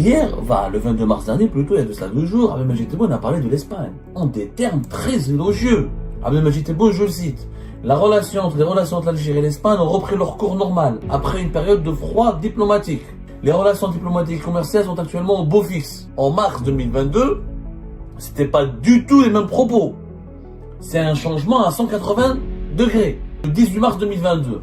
Hier, le 22 mars dernier, plutôt il y a de cela 2 jours, Abdelmadjid Tebboune a parlé de l'Espagne, en des termes très élogieux. Abdelmadjid Tebboune, je le cite, les relations entre l'Algérie et l'Espagne ont repris leur cours normal, après une période de froid diplomatique. Les relations diplomatiques et commerciales sont actuellement au beau fixe. En mars 2022, c'était pas du tout les mêmes propos. C'est un changement à 180 degrés. Le 18 mars 2022,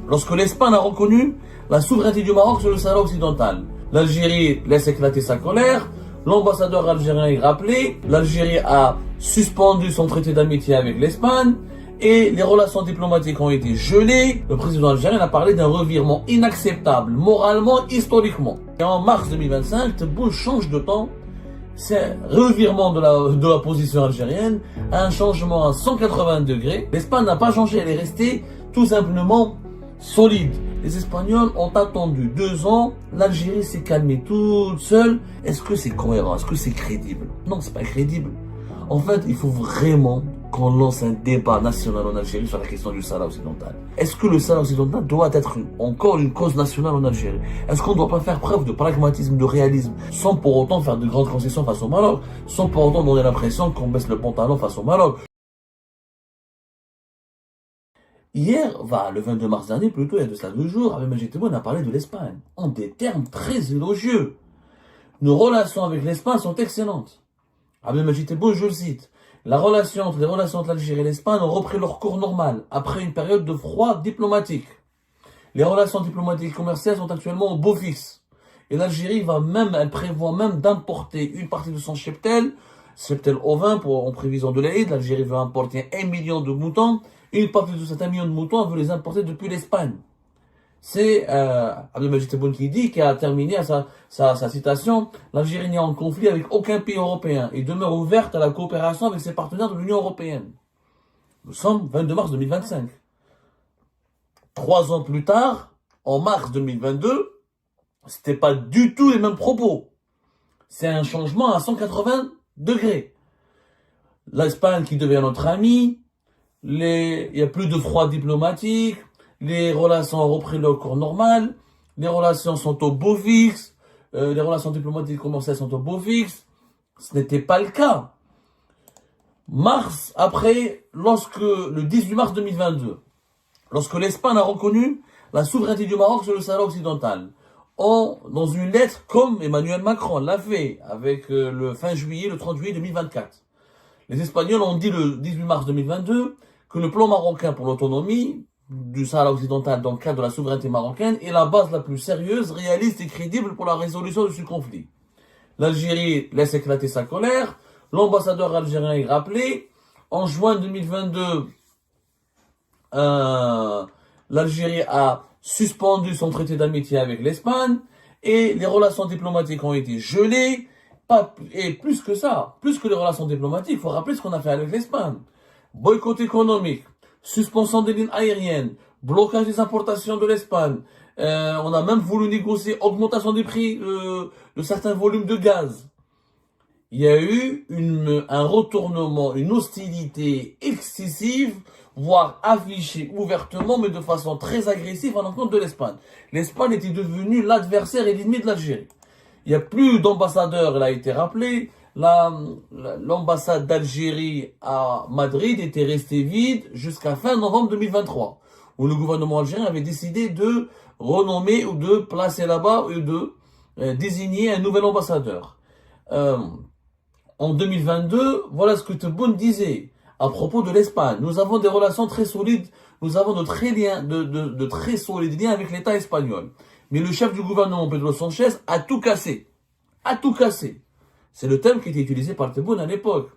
lorsque l'Espagne a reconnu la souveraineté du Maroc sur le Sahara occidental, l'Algérie laisse éclater sa colère, l'ambassadeur algérien est rappelé, l'Algérie a suspendu son traité d'amitié avec l'Espagne et les relations diplomatiques ont été gelées. Le président algérien a parlé d'un revirement inacceptable, moralement, historiquement. Et en mars 2025, Tebboune change de temps. C'est un revirement de la position algérienne, un changement à 180 degrés. L'Espagne n'a pas changé, elle est restée tout simplement solide. Les Espagnols ont attendu 2 ans, l'Algérie s'est calmée toute seule. Est-ce que c'est cohérent? Est-ce que c'est crédible? Non, c'est pas crédible. En fait, il faut vraiment qu'on lance un débat national en Algérie sur la question du Sahara occidental. Est-ce que le Sahara occidental doit être encore une cause nationale en Algérie? Est-ce qu'on ne doit pas faire preuve de pragmatisme, de réalisme, sans pour autant faire de grandes concessions face au Maroc, sans pour autant donner l'impression qu'on baisse le pantalon face au Maroc? Hier, le 22 mars dernier, plutôt il y a de cela 2 jours, Abdelmadjid Tebboune a parlé de l'Espagne, en des termes très élogieux. Nos relations avec l'Espagne sont excellentes. Abdelmadjid Tebboune, je le cite, les relations entre l'Algérie et l'Espagne ont repris leur cours normal, après une période de froid diplomatique. Les relations diplomatiques et commerciales sont actuellement au beau fixe. Et l'Algérie elle prévoit même d'importer une partie de son cheptel ovin en prévision de l'Aïd. L'Algérie veut importer 1 million de moutons. Une partie de cet 1 million de moutons, elle veut les importer depuis l'Espagne. C'est Abdelmadjid Tebboune qui a terminé sa citation. L'Algérie n'est en conflit avec aucun pays européen et demeure ouverte à la coopération avec ses partenaires de l'Union européenne. Nous sommes 22 mars 2025. 3 ans plus tard, en mars 2022, c'était pas du tout les mêmes propos. C'est un changement à 180 degrés. L'Espagne qui devient notre ami, il n'y a plus de froid diplomatique, les relations ont repris leur cours normal, les relations sont au beau fixe, les relations diplomatiques et commerciales sont au beau fixe. Ce n'était pas le cas. Le 18 mars 2022, lorsque l'Espagne a reconnu la souveraineté du Maroc sur le Sahara occidental, dans une lettre comme Emmanuel Macron l'a fait avec le 30 juillet 2024. Les Espagnols ont dit le 18 mars 2022 que le plan marocain pour l'autonomie du Sahara occidental dans le cadre de la souveraineté marocaine est la base la plus sérieuse, réaliste et crédible pour la résolution de ce conflit. L'Algérie laisse éclater sa colère, l'ambassadeur algérien est rappelé. En juin 2022, l'Algérie a suspendu son traité d'amitié avec l'Espagne et les relations diplomatiques ont été gelées. Et plus que ça, plus que les relations diplomatiques, il faut rappeler ce qu'on a fait avec l'Espagne. Boycott économique, suspension des lignes aériennes, blocage des importations de l'Espagne. On a même voulu négocier augmentation des prix de certains volumes de gaz. Il y a eu un retournement, une hostilité excessive, voire affichée ouvertement, mais de façon très agressive à l'encontre de l'Espagne. L'Espagne était devenue l'adversaire et l'ennemi de l'Algérie. Il n'y a plus d'ambassadeur, il a été rappelé. L'ambassade d'Algérie à Madrid était restée vide jusqu'à fin novembre 2023, où le gouvernement algérien avait décidé de renommer ou de placer là-bas ou de désigner un nouvel ambassadeur. En 2022, voilà ce que Tebboune disait à propos de l'Espagne. Nous avons des relations très solides, nous avons de très solides liens avec l'État espagnol. Mais le chef du gouvernement, Pedro Sanchez, a tout cassé. A tout cassé. C'est le thème qui était utilisé par Tebboune à l'époque.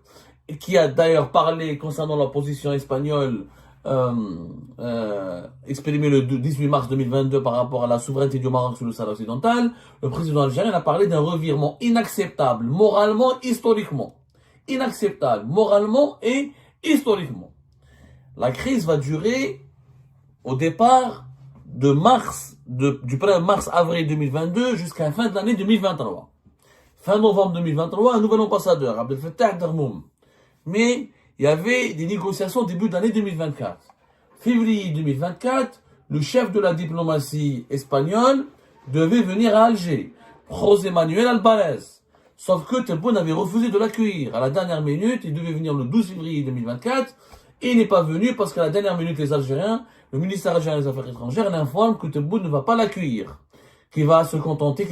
Et qui a d'ailleurs parlé concernant la position espagnole exprimée le 18 mars 2022 par rapport à la souveraineté du Maroc sur le Sahara occidental. Le président algérien a parlé d'un revirement inacceptable, moralement, historiquement. Inacceptable, moralement et historiquement. La crise va durer au départ du 1er mars-avril 2022 jusqu'à la fin de l'année 2023. Fin novembre 2023, un nouvel ambassadeur, Abdel Fattah Darmoum. Mais il y avait des négociations au début de l'année 2024. Février 2024, le chef de la diplomatie espagnole devait venir à Alger José Manuel Alvarez. Sauf que Tebboune avait refusé de l'accueillir. À la dernière minute, il devait venir le 12 février 2024, et il n'est pas venu parce qu'à la dernière minute, les Algériens, le ministère algérien des Affaires étrangères l'informe que Tebboune ne va pas l'accueillir. Qu'il doit se contenter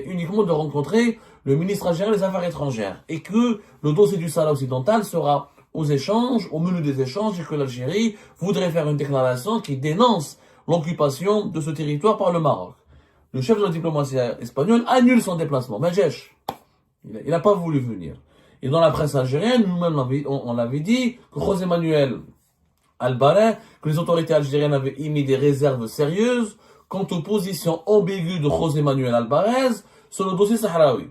uniquement de rencontrer le ministre algérien des Affaires étrangères. Et que le dossier du Sahara occidental sera aux échanges, au menu des échanges, et que l'Algérie voudrait faire une déclaration qui dénonce l'occupation de ce territoire par le Maroc. Le chef de la diplomatie espagnole annule son déplacement. Majesh, il n'a pas voulu venir. Et dans la presse algérienne, nous-mêmes on l'avait dit, que José Manuel Alvarez, que les autorités algériennes avaient émis des réserves sérieuses quant aux positions ambiguës de José Manuel Alvarez sur le dossier sahraoui.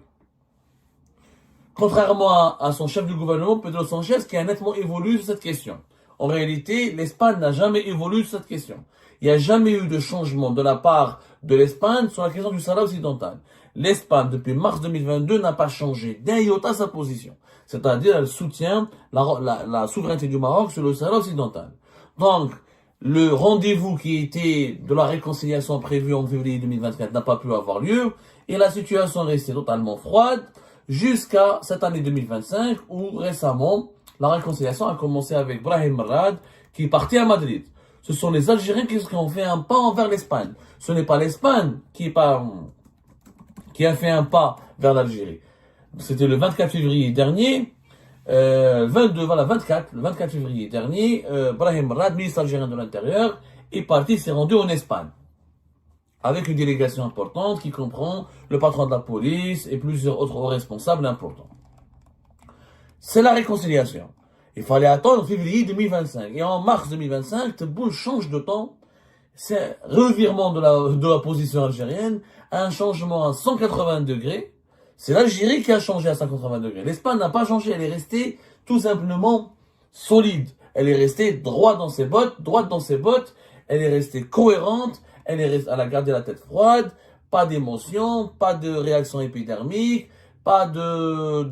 Contrairement à son chef du gouvernement, Pedro Sanchez, qui a nettement évolué sur cette question. En réalité, l'Espagne n'a jamais évolué sur cette question. Il n'y a jamais eu de changement de la part de l'Espagne sur la question du Sahara occidental. L'Espagne, depuis mars 2022, n'a pas changé d'un iota sa position. C'est-à-dire, elle soutient la souveraineté du Maroc sur le Sahara occidental. Donc, le rendez-vous qui était de la réconciliation prévue en février 2024 n'a pas pu avoir lieu, et la situation est restée totalement froide jusqu'à cette année 2025, où récemment, la réconciliation a commencé avec Brahim Merad, qui est parti à Madrid. Ce sont les Algériens qui ont fait un pas envers l'Espagne. Ce n'est pas l'Espagne qui a fait un pas vers l'Algérie. C'était le 24 février dernier, le 24 février dernier, Brahim Merad, ministre algérien de l'Intérieur, est parti, s'est rendu en Espagne. Avec une délégation importante qui comprend le patron de la police et plusieurs autres responsables importants. C'est la réconciliation. Il fallait attendre février 2025. Et en mars 2025, Tebboune change de temps. C'est revirement de la position algérienne, un changement à 180 degrés. C'est l'Algérie qui a changé à 180 degrés. L'Espagne n'a pas changé, elle est restée tout simplement solide. Elle est restée droite dans ses bottes, elle est restée cohérente, elle a gardé la tête froide, pas d'émotion, pas de réaction épidermique, pas de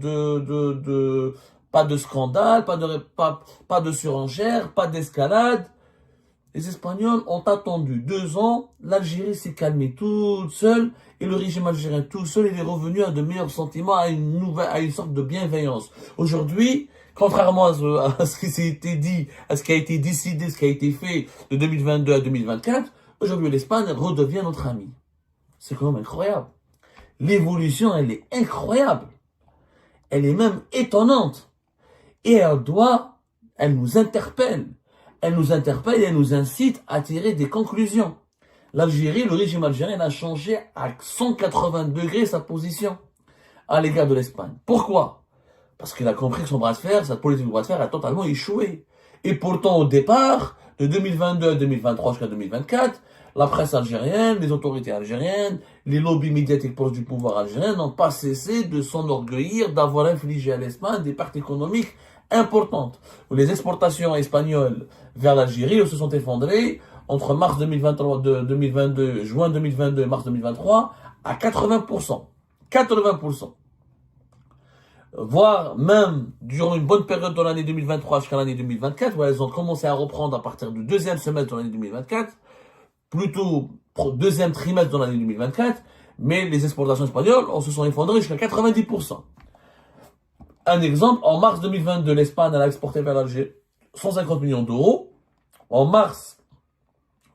scandale, pas de surenchère, pas d'escalade. Les Espagnols ont attendu 2 ans, l'Algérie s'est calmée toute seule, et le régime algérien tout seul, il est revenu à de meilleurs sentiments, à une sorte de bienveillance. Aujourd'hui, contrairement à ce qui s'est été dit, à ce qui a été décidé, ce qui a été fait de 2022 à 2024, aujourd'hui l'Espagne redevient notre ami. C'est quand même incroyable. L'évolution, elle est incroyable. Elle est même étonnante. Et elle nous interpelle. Elle nous interpelle et elle nous incite à tirer des conclusions. L'Algérie, le régime algérien a changé à 180 degrés sa position à l'égard de l'Espagne. Pourquoi? Parce qu'il a compris que son bras de fer, sa politique de bras de fer a totalement échoué. Et pourtant, au départ, de 2022 à 2023 jusqu'à 2024, la presse algérienne, les autorités algériennes, les lobbies médiatiques proches du pouvoir algérien n'ont pas cessé de s'enorgueillir d'avoir infligé à l'Espagne des pertes économiques importantes. Les exportations espagnoles vers l'Algérie se sont effondrées entre mars 2022, juin 2022 et mars 2023 à 80%. 80%. Voire même durant une bonne période de l'année 2023 jusqu'à l'année 2024, où elles ont commencé à reprendre à partir du deuxième semestre de l'année 2024, plutôt deuxième trimestre de l'année 2024, mais les exportations espagnoles se sont effondrées jusqu'à 90%. Un exemple, en mars 2022, l'Espagne a exporté vers l'Algérie 150 millions d'euros. En mars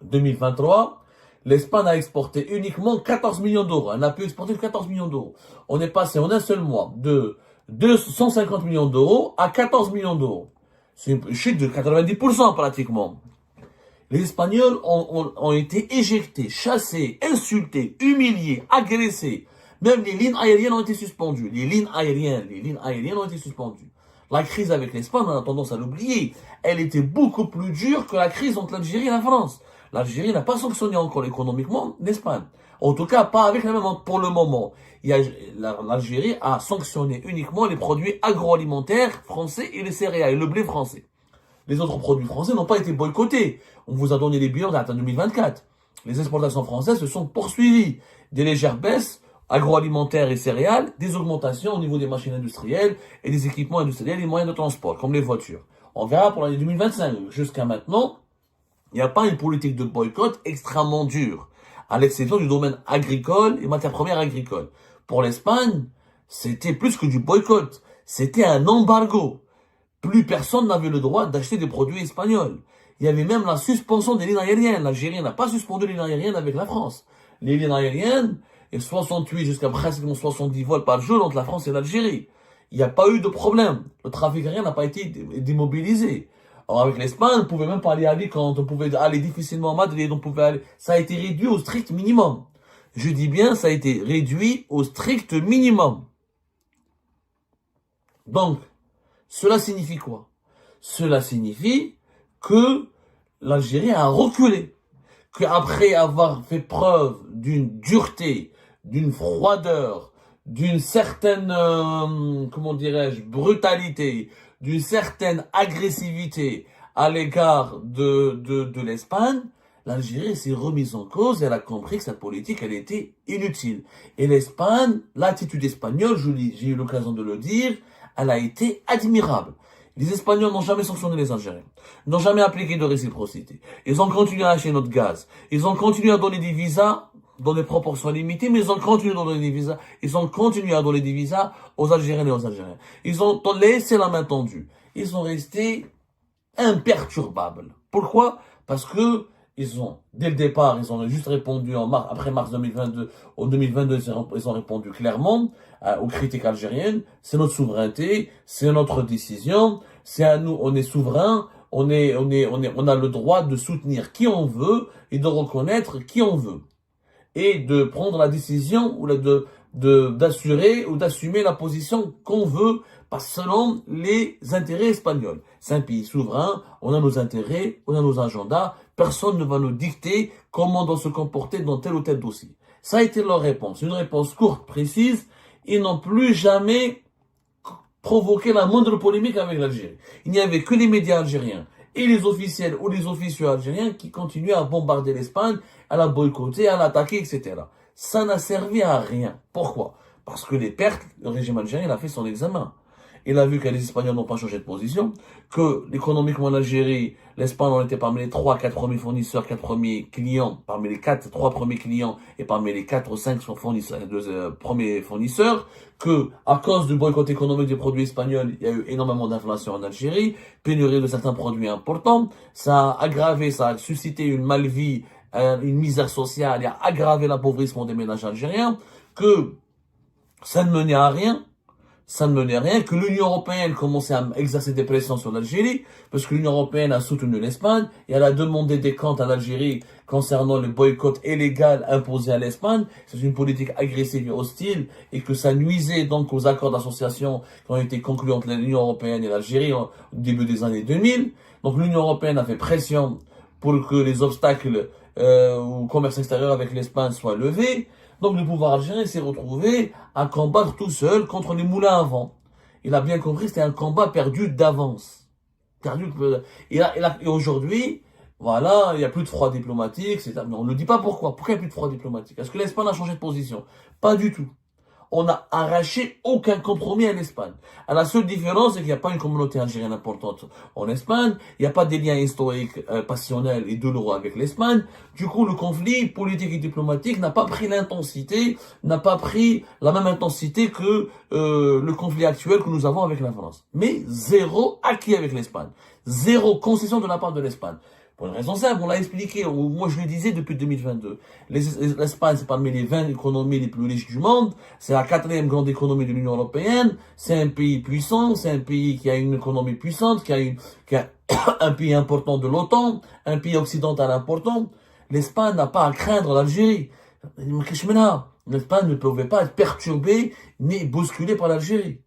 2023, l'Espagne a exporté uniquement 14 millions d'euros. Elle n'a pu exporter que 14 millions d'euros. On est passé en un seul mois de 250 millions d'euros à 14 millions d'euros. C'est une chute de 90% pratiquement. Les Espagnols ont été éjectés, chassés, insultés, humiliés, agressés. Même les lignes aériennes ont été suspendues. Les lignes aériennes ont été suspendues. La crise avec l'Espagne, on a tendance à l'oublier. Elle était beaucoup plus dure que la crise entre l'Algérie et la France. L'Algérie n'a pas sanctionné encore économiquement l'Espagne. En tout cas, pas avec la même pour le moment. L'Algérie a sanctionné uniquement les produits agroalimentaires français et les céréales, et le blé français. Les autres produits français n'ont pas été boycottés. On vous a donné les bilans d'atteindre 2024. Les exportations françaises se sont poursuivies. Des légères baisses agroalimentaires et céréales, des augmentations au niveau des machines industrielles et des équipements industriels et moyens de transport, comme les voitures. On verra pour l'année 2025. Jusqu'à maintenant, il n'y a pas une politique de boycott extrêmement dure, à l'exception du domaine agricole et matières premières agricoles. Pour l'Espagne, c'était plus que du boycott. C'était un embargo. Plus personne n'avait le droit d'acheter des produits espagnols. Il y avait même la suspension des lignes aériennes. L'Algérie n'a pas suspendu les lignes aériennes avec la France. Les lignes aériennes, et 68 jusqu'à pratiquement 70 vols par jour entre la France et l'Algérie. Il n'y a pas eu de problème. Le trafic aérien n'a pas été démobilisé. Alors avec l'Espagne, on ne pouvait même pas aller à Alicante, on pouvait aller difficilement à Madrid, on pouvait aller... Ça a été réduit au strict minimum. Je dis bien, ça a été réduit au strict minimum. Donc, cela signifie quoi? Cela signifie que l'Algérie a reculé. Qu'après avoir fait preuve d'une dureté, d'une froideur, d'une certaine, comment dirais-je, brutalité, d'une certaine agressivité à l'égard de l'Espagne, l'Algérie s'est remise en cause et elle a compris que cette politique, elle était inutile. Et l'Espagne, l'attitude espagnole, j'ai eu l'occasion de le dire, elle a été admirable. Les Espagnols n'ont jamais sanctionné les Algériens, n'ont jamais appliqué de réciprocité. Ils ont continué à acheter notre gaz. Ils ont continué à donner des visas dans des proportions limitées, mais ils ont continué à donner des visas. Ils ont continué à donner des visas aux Algériens et aux Algériens. Ils ont laissé la main tendue. Ils sont restés imperturbables. Pourquoi? Parce que ils ont, dès le départ, ils ont juste répondu après mars 2022, en 2022, ils ont répondu clairement aux critiques algériennes. C'est notre souveraineté, c'est notre décision, c'est à nous, on est souverain, on a le droit de soutenir qui on veut et de reconnaître qui on veut. Et de prendre la décision ou d'assurer ou d'assumer la position qu'on veut, pas selon les intérêts espagnols. C'est un pays souverain, on a nos intérêts, on a nos agendas, personne ne va nous dicter comment on doit se comporter dans tel ou tel dossier. Ça a été leur réponse, une réponse courte, précise. Ils n'ont plus jamais provoqué la moindre polémique avec l'Algérie. Il n'y avait que les médias algériens et les officiels ou les officieux algériens qui continuaient à bombarder l'Espagne, à la boycotter, à l'attaquer, etc. Ça n'a servi à rien. Pourquoi? Parce que les pertes, le régime algérien a fait son examen. Il a vu que les Espagnols n'ont pas changé de position, que économiquement en Algérie, l'Espagne en était parmi les 3-4 premiers fournisseurs, 4 premiers clients, parmi les 3 premiers clients et parmi les 4 ou 5 fournisseurs, premiers fournisseurs, que à cause du boycott économique des produits espagnols, il y a eu énormément d'inflation en Algérie, pénurie de certains produits importants, ça a aggravé, ça a suscité une malvie, une misère sociale et a aggravé l'appauvrissement des ménages algériens, que ça ne menait à rien. Ça ne menait à rien, que l'Union européenne commençait à exercer des pressions sur l'Algérie, parce que l'Union européenne a soutenu l'Espagne, et elle a demandé des comptes à l'Algérie concernant le boycott illégal imposé à l'Espagne. C'est une politique agressive et hostile, et que ça nuisait donc aux accords d'association qui ont été conclus entre l'Union européenne et l'Algérie au début des années 2000. Donc l'Union européenne a fait pression pour que les obstacles au commerce extérieur avec l'Espagne soient levés. Donc le pouvoir algérien s'est retrouvé à combattre tout seul contre les moulins à vent. Il a bien compris que c'était un combat perdu d'avance. Et aujourd'hui, voilà, il n'y a plus de froid diplomatique. Mais on ne dit pas pourquoi. Pourquoi il n'y a plus de froid diplomatique? Est-ce que l'Espagne a changé de position? Pas du tout. On n'a arraché aucun compromis à l'Espagne. La seule différence, c'est qu'il n'y a pas une communauté algérienne importante en Espagne. Il n'y a pas des liens historiques, passionnels et douloureux avec l'Espagne. Du coup, le conflit politique et diplomatique n'a pas pris n'a pas pris la même intensité que le conflit actuel que nous avons avec la France. Mais zéro acquis avec l'Espagne. Zéro concession de la part de l'Espagne. Pour une raison simple, on l'a expliqué, moi je le disais depuis 2022. L'Espagne, c'est parmi les 20 économies les plus riches du monde, c'est la 4e grande économie de l'Union européenne, c'est un pays puissant, c'est un pays qui a une économie puissante, qui a un pays important de l'OTAN, un pays occidental important. L'Espagne n'a pas à craindre l'Algérie. L'Espagne ne pouvait pas être perturbée ni bousculée par l'Algérie.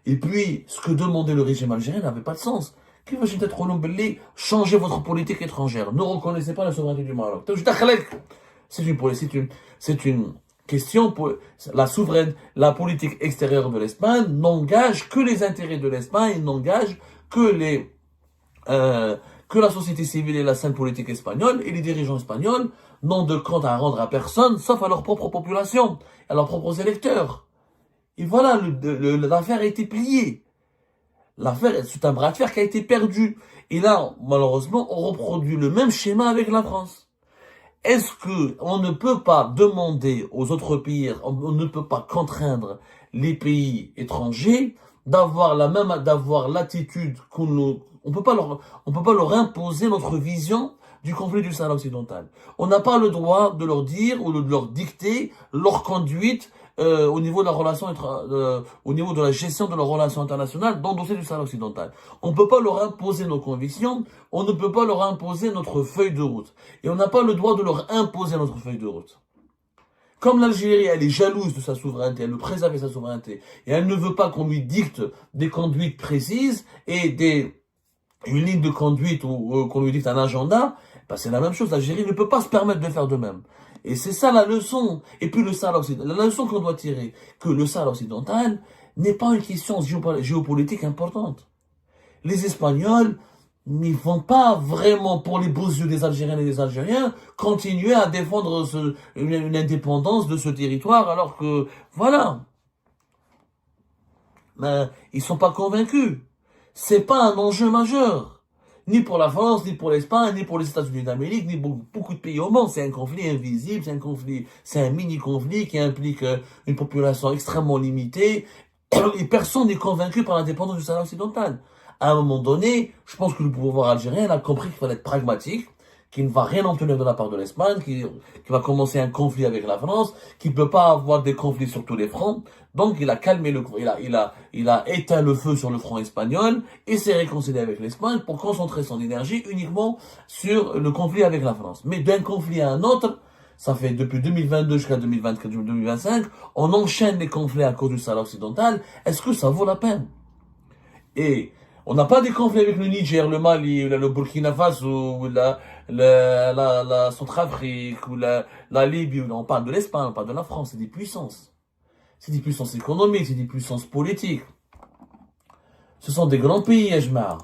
Et puis, ce que demandait le régime algérien n'avait pas de sens. Qui va être renouvelé, changer votre politique étrangère. Ne reconnaissez pas la souveraineté du Maroc. C'est une question pour la politique extérieure de l'Espagne n'engage que les intérêts de l'Espagne, n'engage que que la société civile et la scène politique espagnole et les dirigeants espagnols n'ont de compte à rendre à personne, sauf à leur propre population, à leurs propres électeurs. Et voilà, l'affaire a été pliée. L'affaire, c'est un bras de fer qui a été perdu. Et là, malheureusement, on reproduit le même schéma avec la France. est-ce que on ne peut pas demander aux autres pays, on ne peut pas contraindre les pays étrangers d'avoir l'attitude on peut pas leur imposer notre vision du conflit du Sahara occidental. On n'a pas le droit de leur dire ou de leur dicter leur conduite au niveau de la au niveau de la gestion de leurs relations internationales dans le dossier du Sahara occidental. On ne peut pas leur imposer nos convictions, on ne peut pas leur imposer notre feuille de route. Et on n'a pas le droit de leur imposer notre feuille de route. Comme l'Algérie, elle est jalouse de sa souveraineté, elle veut préserver sa souveraineté, et elle ne veut pas qu'on lui dicte des conduites précises et une ligne de conduite ou qu'on lui dicte un agenda, ben c'est la même chose. L'Algérie ne peut pas se permettre de faire de même. Et c'est ça la leçon. Et puis le Sahara occidental, la leçon qu'on doit tirer, que le Sahara occidental n'est pas une question géopolitique importante. Les Espagnols n'y vont pas vraiment, pour les beaux yeux des Algériennes et des Algériens, continuer à défendre une indépendance de ce territoire, alors que, voilà. Mais ils sont pas convaincus. C'est pas un enjeu majeur. Ni pour la France, ni pour l'Espagne, ni pour les États-Unis d'Amérique, ni pour beaucoup de pays au monde. C'est un conflit invisible, c'est un mini-conflit qui implique une population extrêmement limitée. Et personne n'est convaincu par l'indépendance du Sahara occidental. À un moment donné, je pense que le pouvoir algérien a compris qu'il fallait être pragmatique, qu'il ne va rien obtenir de la part de l'Espagne, qu'il va commencer un conflit avec la France, qu'il ne peut pas avoir des conflits sur tous les fronts. Donc il a calmé il a éteint le feu sur le front espagnol et s'est réconcilié avec l'Espagne pour concentrer son énergie uniquement sur le conflit avec la France. Mais d'un conflit à un autre, ça fait depuis 2022 jusqu'à 2024-2025, on enchaîne les conflits à cause du Sahara occidental. Est-ce que ça vaut la peine? Et on n'a pas des conflits avec le Niger, le Mali, le Burkina Faso, ou la Centrafrique, ou la Libye. On parle de l'Espagne, on parle de la France. C'est des puissances. C'est des puissances économiques, c'est des puissances politiques. Ce sont des grands pays, Ajmar.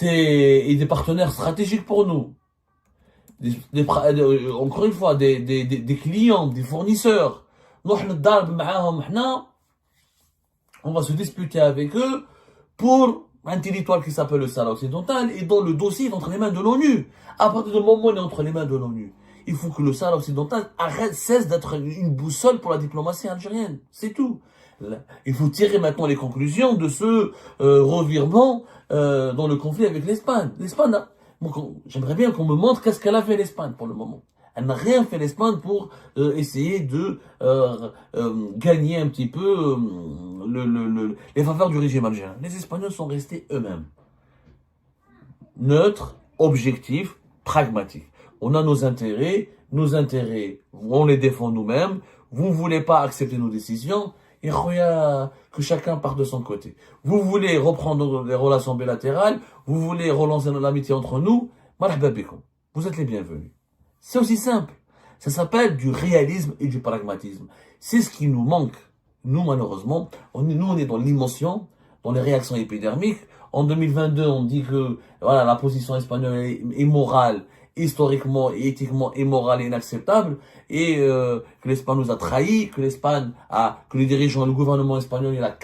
Et des partenaires stratégiques pour nous. Encore une fois, des clients, des fournisseurs. On va se disputer avec eux pour un territoire qui s'appelle le Sahara occidental et dont le dossier est entre les mains de l'ONU. À partir du moment où il est entre les mains de l'ONU, il faut que le Sahara occidental cesse d'être une boussole pour la diplomatie algérienne. C'est tout. Il faut tirer maintenant les conclusions de ce revirement dans le conflit avec l'Espagne. L'Espagne, j'aimerais bien qu'on me montre qu'est-ce qu'elle a fait l'Espagne pour le moment. Elle n'a rien fait l'Espagne pour essayer de gagner un petit peu les faveurs du régime algérien. Les Espagnols sont restés eux-mêmes. Neutres, objectifs, pragmatiques. On a nos intérêts, on les défend nous-mêmes. Vous ne voulez pas accepter nos décisions, et que chacun parte de son côté. Vous voulez reprendre les relations bilatérales, vous voulez relancer l'amitié entre nous, marhaba bikoum. Vous êtes les bienvenus. C'est aussi simple. Ça s'appelle du réalisme et du pragmatisme. C'est ce qui nous manque. Nous, malheureusement, on est dans l'émotion, dans les réactions épidermiques. En 2022, on dit que voilà, la position espagnole est morale, historiquement et éthiquement immorale et inacceptable, et que l'Espagne nous a trahis, que les dirigeants, le gouvernement espagnol, il a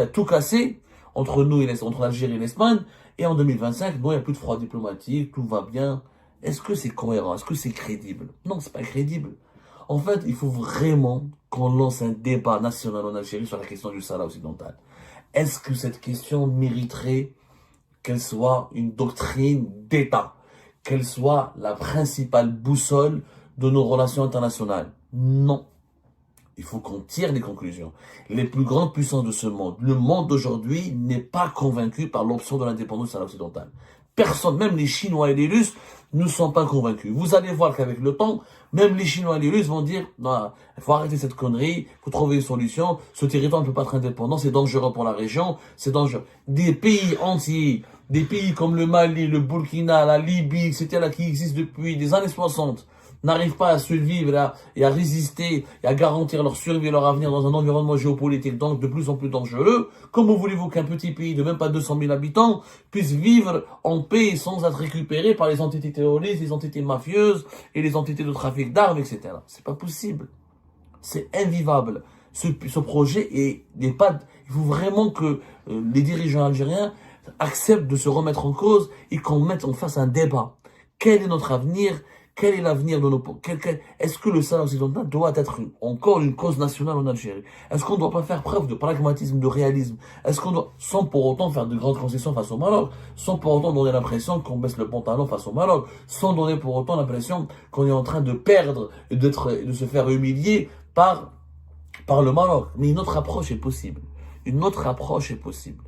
tout cassé entre nous entre l'Algérie et l'Espagne. Et en 2025, bon, il n'y a plus de froid diplomatique, tout va bien. Est-ce que c'est cohérent? Est-ce que c'est crédible? Non, c'est pas crédible. En fait, il faut vraiment qu'on lance un débat national en Algérie sur la question du Sahara occidental. Est-ce que cette question mériterait qu'elle soit une doctrine d'État, qu'elle soit la principale boussole de nos relations internationales? Non. Il faut qu'on tire des conclusions. Les plus grandes puissances de ce monde, le monde d'aujourd'hui n'est pas convaincu par l'option de l'indépendance du Sahara occidental. Personne, même les Chinois et les Russes, ne sont pas convaincus. Vous allez voir qu'avec le temps, même les Chinois et les Russes vont dire, non, il faut arrêter cette connerie, il faut trouver une solution, ce territoire ne peut pas être indépendant, c'est dangereux pour la région, c'est dangereux. Des pays entiers, des pays comme le Mali, le Burkina, la Libye, etc., qui existent depuis des années 60, n'arrivent pas à survivre et à résister et à garantir leur survie et leur avenir dans un environnement géopolitique donc de plus en plus dangereux. Comment voulez-vous qu'un petit pays de même pas 200 000 habitants puisse vivre en paix sans être récupéré par les entités terroristes, les entités mafieuses et les entités de trafic d'armes, etc. C'est pas possible. C'est invivable. Ce projet n'est pas... Il faut vraiment que les dirigeants algériens acceptent de se remettre en cause et qu'on mette en face un débat. Quel est notre avenir? Quel est l'avenir de nos... Est-ce que le Sahel occidental doit être encore une cause nationale en Algérie? Est-ce qu'on ne doit pas faire preuve de pragmatisme, de réalisme? Est-ce qu'on doit, sans pour autant faire de grandes concessions face au Maroc, sans pour autant donner l'impression qu'on baisse le pantalon face au Maroc, sans donner pour autant l'impression qu'on est en train de perdre et de se faire humilier par le Maroc? Mais une autre approche est possible. Une autre approche est possible.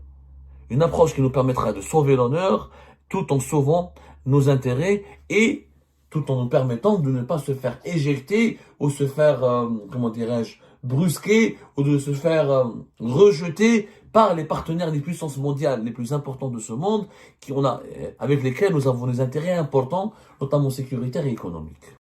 Une approche qui nous permettra de sauver l'honneur tout en sauvant nos intérêts et tout en nous permettant de ne pas se faire éjecter ou se faire, comment dirais-je, brusquer ou de se faire rejeter par les partenaires des puissances mondiales les plus importants de ce monde avec lesquels nous avons des intérêts importants, notamment sécuritaires et économiques.